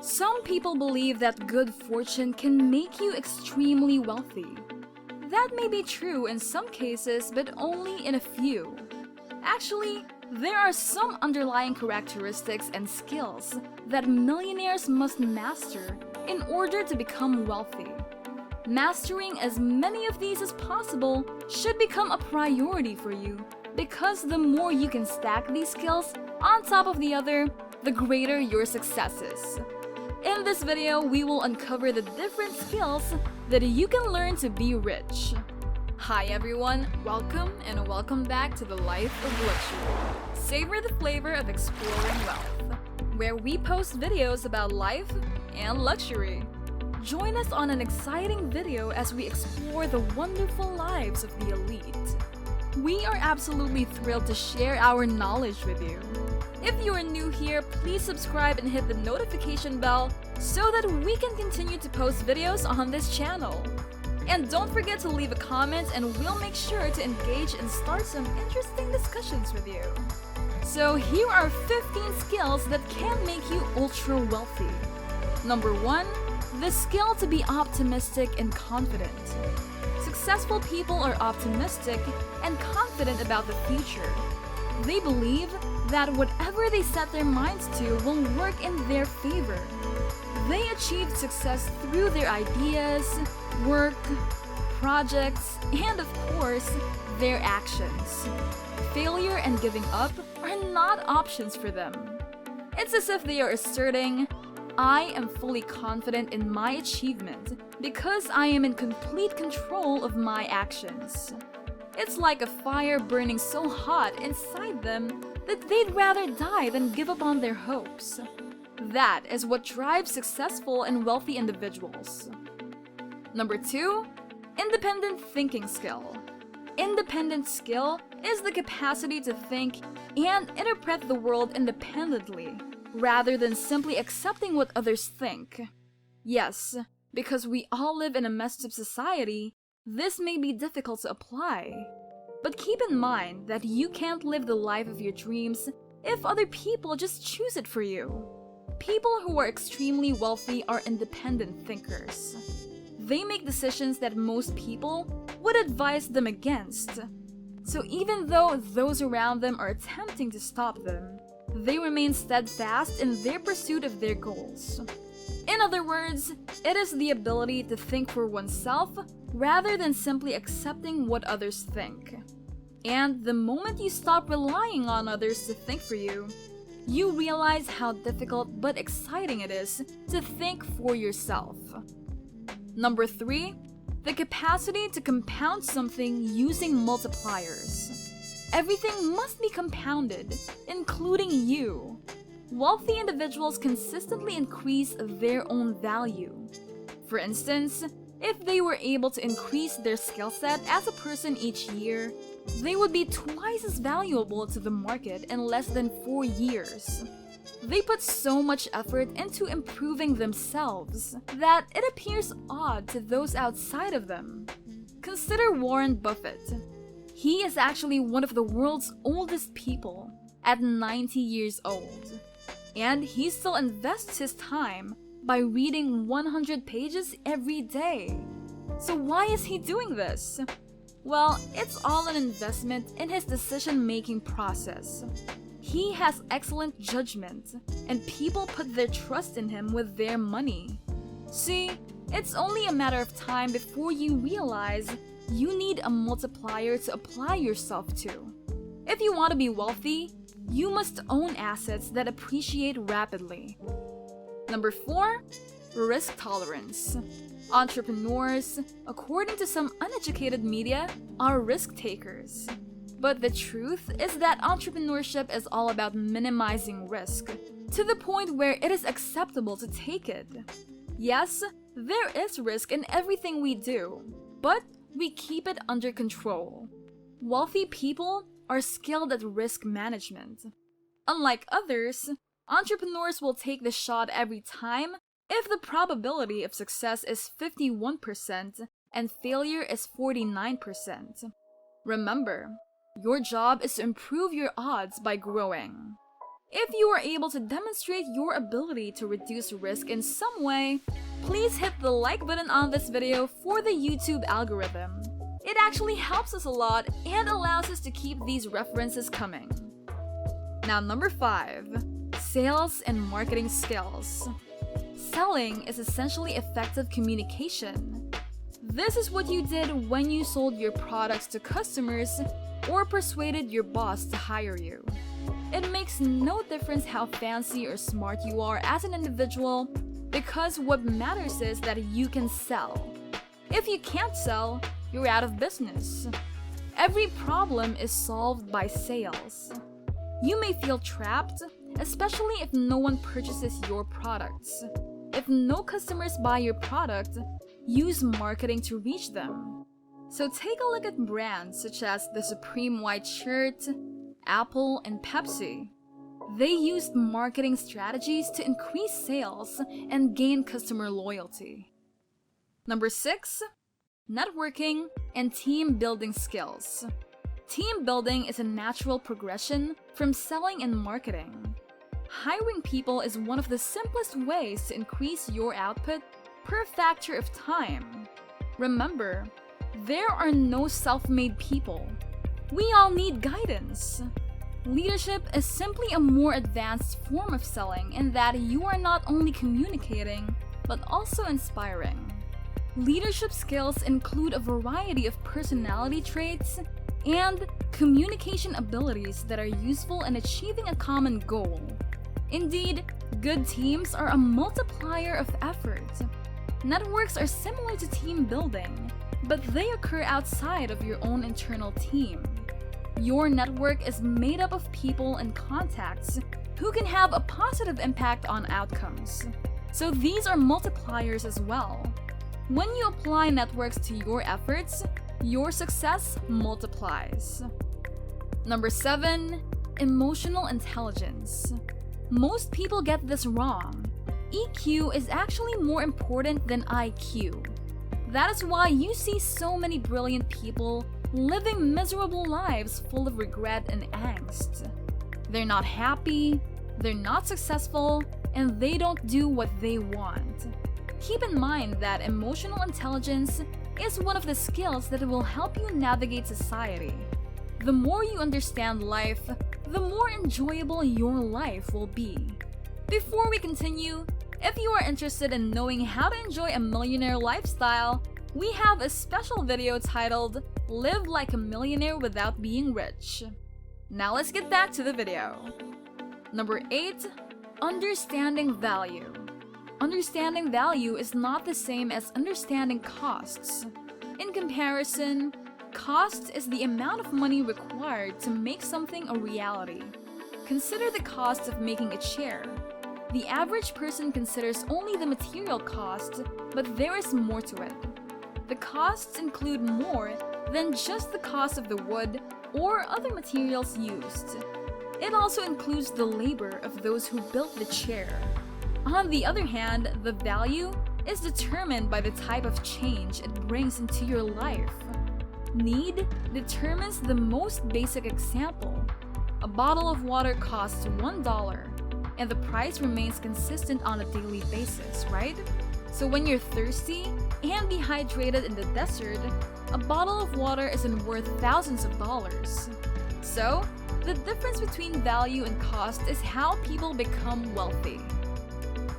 Some people believe that good fortune can make you extremely wealthy. That may be true in some cases, but only in a few. Actually, there are some underlying characteristics and skills that millionaires must master in order to become wealthy. Mastering as many of these as possible should become a priority for you, because the more you can stack these skills on top of the other, the greater your success is. In this video, we will uncover the different skills that you can learn to be rich. Hi everyone, welcome back to the Life of Luxury. Savor the flavor of exploring wealth, where we post videos about life and luxury. Join us on an exciting video as we explore the wonderful lives of the elite. We are absolutely thrilled to share our knowledge with you. If you are new here, please subscribe and hit the notification bell so that we can continue to post videos on this channel. And don't forget to leave a comment and we'll make sure to engage and start some interesting discussions with you. So here are 15 skills that can make you ultra wealthy. Number 1, the skill to be optimistic and confident. Successful people are optimistic and confident about the future. They believe that whatever they set their minds to will work in their favor. They achieve success through their ideas, work, projects, and of course, their actions. Failure and giving up are not options for them. It's as if they are asserting, I am fully confident in my achievement because I am in complete control of my actions. It's like a fire burning so hot inside them that they'd rather die than give up on their hopes. That is what drives successful and wealthy individuals. Number 2, independent thinking skill. Independent skill is the capacity to think and interpret the world independently, rather than simply accepting what others think. Yes, because we all live in a messed up society, this may be difficult to apply. But keep in mind that you can't live the life of your dreams if other people just choose it for you. People who are extremely wealthy are independent thinkers. They make decisions that most people would advise them against. So even though those around them are attempting to stop them, they remain steadfast in their pursuit of their goals. In other words, it is the ability to think for oneself rather than simply accepting what others think. And the moment you stop relying on others to think for you, you realize how difficult but exciting it is to think for yourself. Number 3, the capacity to compound something using multipliers. Everything must be compounded, including you. Wealthy individuals consistently increase their own value. For instance, if they were able to increase their skill set as a person each year, they would be twice as valuable to the market in less than 4 years. They put so much effort into improving themselves that it appears odd to those outside of them. Consider Warren Buffett. He is actually one of the world's oldest people at 90 years old. And he still invests his time by reading 100 pages every day. So why is he doing this? Well, it's all an investment in his decision-making process. He has excellent judgment, and people put their trust in him with their money. See, it's only a matter of time before you realize you need a multiplier to apply yourself to. If you want to be wealthy, you must own assets that appreciate rapidly. Number 4, risk tolerance. Entrepreneurs, according to some uneducated media, are risk takers. But the truth is that entrepreneurship is all about minimizing risk, to the point where it is acceptable to take it. Yes, there is risk in everything we do, but we keep it under control. Wealthy people are skilled at risk management. Unlike others, entrepreneurs will take the shot every time if the probability of success is 51% and failure is 49%. Remember, your job is to improve your odds by growing. If you are able to demonstrate your ability to reduce risk in some way, please hit the like button on this video for the YouTube algorithm. It actually helps us a lot and allows us to keep these references coming. Now, number 5, sales and marketing skills. Selling is essentially effective communication. This is what you did when you sold your products to customers or persuaded your boss to hire you. It makes no difference how fancy or smart you are as an individual, because what matters is that you can sell. If you can't sell, you're out of business. Every problem is solved by sales. You may feel trapped, especially if no one purchases your products. If no customers buy your product, use marketing to reach them. So take a look at brands such as the Supreme White Shirt, Apple, and Pepsi. They used marketing strategies to increase sales and gain customer loyalty. Number 6, networking and team building skills. Team building is a natural progression from selling and marketing. Hiring people is one of the simplest ways to increase your output per factor of time. Remember, there are no self-made people. We all need guidance. Leadership is simply a more advanced form of selling in that you are not only communicating, but also inspiring. Leadership skills include a variety of personality traits and communication abilities that are useful in achieving a common goal. Indeed, good teams are a multiplier of effort. Networks are similar to team building, but they occur outside of your own internal team. Your network is made up of people and contacts who can have a positive impact on outcomes. So these are multipliers as well. When you apply networks to your efforts, your success multiplies. Number 7, emotional intelligence. Most people get this wrong. EQ is actually more important than IQ. That is why you see so many brilliant people living miserable lives full of regret and angst. They're not happy, they're not successful, and they don't do what they want. Keep in mind that emotional intelligence is one of the skills that will help you navigate society. The more you understand life, the more enjoyable your life will be. Before we continue, if you are interested in knowing how to enjoy a millionaire lifestyle, we have a special video titled Live Like a Millionaire Without Being Rich. Now let's get back to the video. Number 8, understanding value. Understanding value is not the same as understanding costs. In comparison, cost is the amount of money required to make something a reality. Consider the cost of making a chair. The average person considers only the material cost, but there is more to it. The costs include more than just the cost of the wood or other materials used. It also includes the labor of those who built the chair. On the other hand, the value is determined by the type of change it brings into your life. Need determines the most basic example. A bottle of water costs $1, and the price remains consistent on a daily basis, right? So when you're thirsty and dehydrated in the desert, a bottle of water isn't worth thousands of dollars. So, the difference between value and cost is how people become wealthy.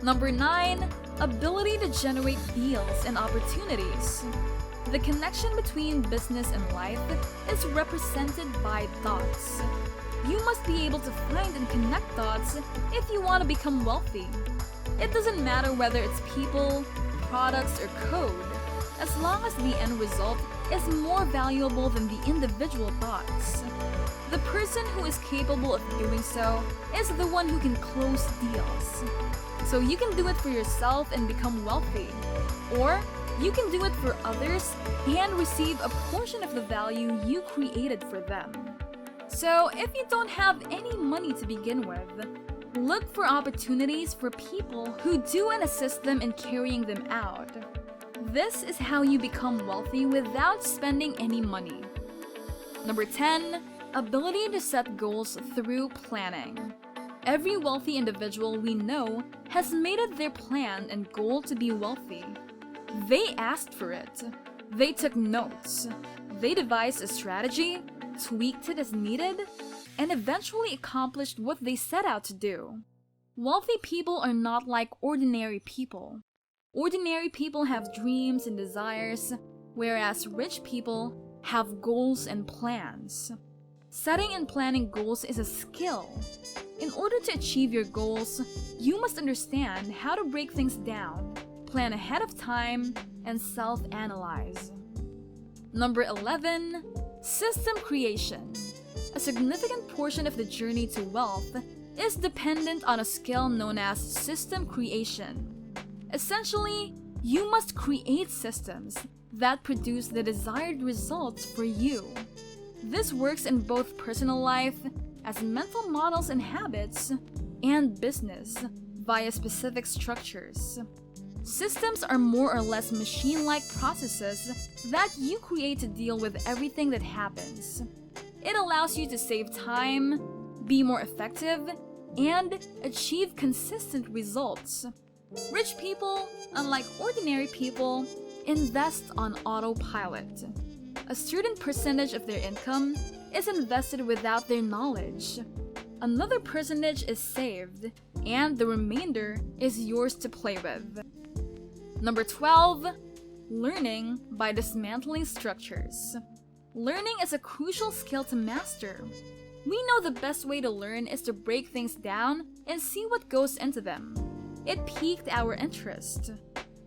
Number 9, ability to generate deals and opportunities. The connection between business and life is represented by dots. You must be able to find and connect dots if you want to become wealthy. It doesn't matter whether it's people, products, or code, as long as the end result is more valuable than the individual dots. The person who is capable of doing so is the one who can close deals. So you can do it for yourself and become wealthy, or you can do it for others and receive a portion of the value you created for them. So if you don't have any money to begin with, look for opportunities for people who do and assist them in carrying them out. This is how you become wealthy without spending any money. Number 10, ability to set goals through planning. Every wealthy individual we know has made it their plan and goal to be wealthy. They asked for it. They took notes. They devised a strategy, tweaked it as needed, and eventually accomplished what they set out to do. Wealthy people are not like ordinary people. Ordinary people have dreams and desires, whereas rich people have goals and plans. Setting and planning goals is a skill. In order to achieve your goals, you must understand how to break things down, plan ahead of time, and self-analyze. Number 11, system creation. A significant portion of the journey to wealth is dependent on a skill known as system creation. Essentially, you must create systems that produce the desired results for you. This works in both personal life, as mental models and habits, and business, via specific structures. Systems are more or less machine-like processes that you create to deal with everything that happens. It allows you to save time, be more effective, and achieve consistent results. Rich people, unlike ordinary people, invest on autopilot. A certain percentage of their income is invested without their knowledge. Another percentage is saved, and the remainder is yours to play with. Number 12, learning by dismantling structures. Learning is a crucial skill to master. We know the best way to learn is to break things down and see what goes into them. It piqued our interest.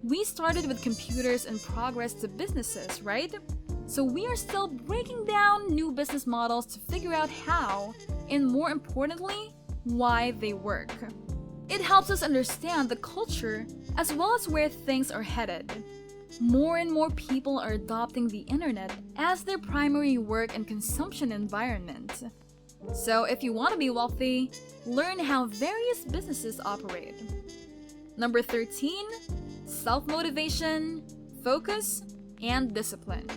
We started with computers and progressed to businesses, right? So we are still breaking down new business models to figure out how, and more importantly, why they work. It helps us understand the culture as well as where things are headed. More and more people are adopting the internet as their primary work and consumption environment. So if you want to be wealthy, learn how various businesses operate. Number 13, self-motivation, focus, and discipline.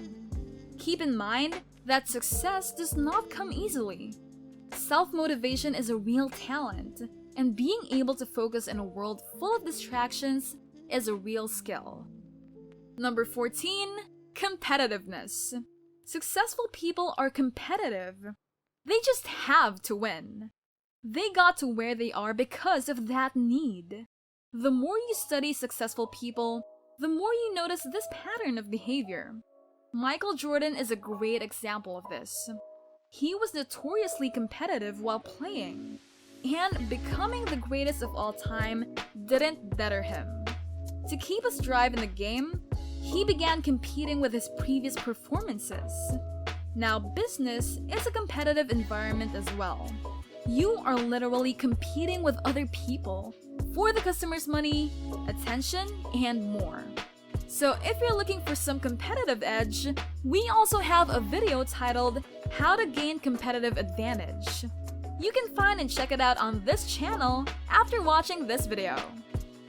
Keep in mind that success does not come easily. Self-motivation is a real talent, and being able to focus in a world full of distractions is a real skill. Number 14, competitiveness. Successful people are competitive. They just have to win. They got to where they are because of that need. The more you study successful people, the more you notice this pattern of behavior. Michael Jordan is a great example of this. He was notoriously competitive while playing, and becoming the greatest of all time didn't better him. To keep his drive in the game, he began competing with his previous performances. Now, business is a competitive environment as well. You are literally competing with other people for the customer's money, attention, and more. So if you're looking for some competitive edge, we also have a video titled How to Gain Competitive Advantage. You can find and check it out on this channel after watching this video.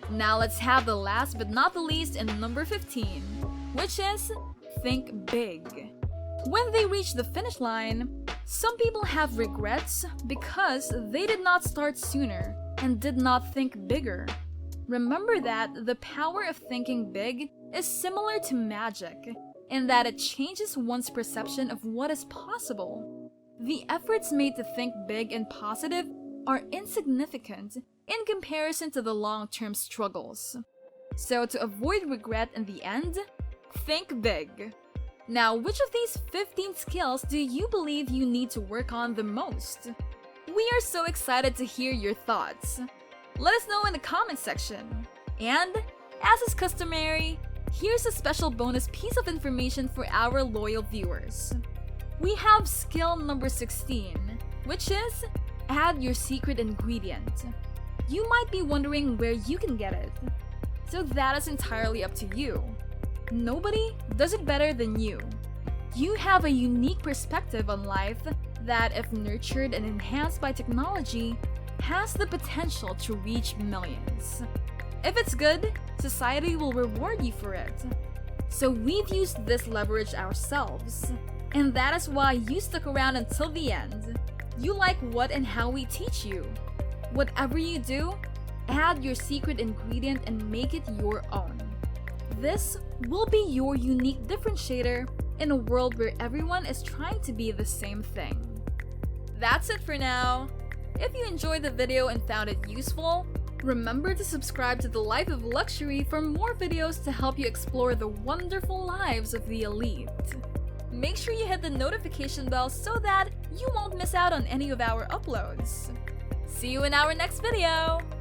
Now let's have the last but not the least in number 15, which is think big. When they reach the finish line, some people have regrets because they did not start sooner and did not think bigger. Remember that the power of thinking big is similar to magic, in that it changes one's perception of what is possible. The efforts made to think big and positive are insignificant in comparison to the long-term struggles. So to avoid regret in the end, think big. Now, which of these 15 skills do you believe you need to work on the most? We are so excited to hear your thoughts. Let us know in the comment section. And, as is customary, here's a special bonus piece of information for our loyal viewers. We have skill number 16, which is add your secret ingredient. You might be wondering where you can get it. So that is entirely up to you. Nobody does it better than you. You have a unique perspective on life that, if nurtured and enhanced by technology, has the potential to reach millions. If it's good, society will reward you for it. So we've used this leverage ourselves, and that is why you stuck around until the end. You like what and how we teach you. Whatever you do, add your secret ingredient and make it your own. This will be your unique differentiator in a world where everyone is trying to be the same thing. That's it for now. If you enjoyed the video and found it useful, remember to subscribe to The Life of Luxury for more videos to help you explore the wonderful lives of the elite. Make sure you hit the notification bell so that you won't miss out on any of our uploads. See you in our next video!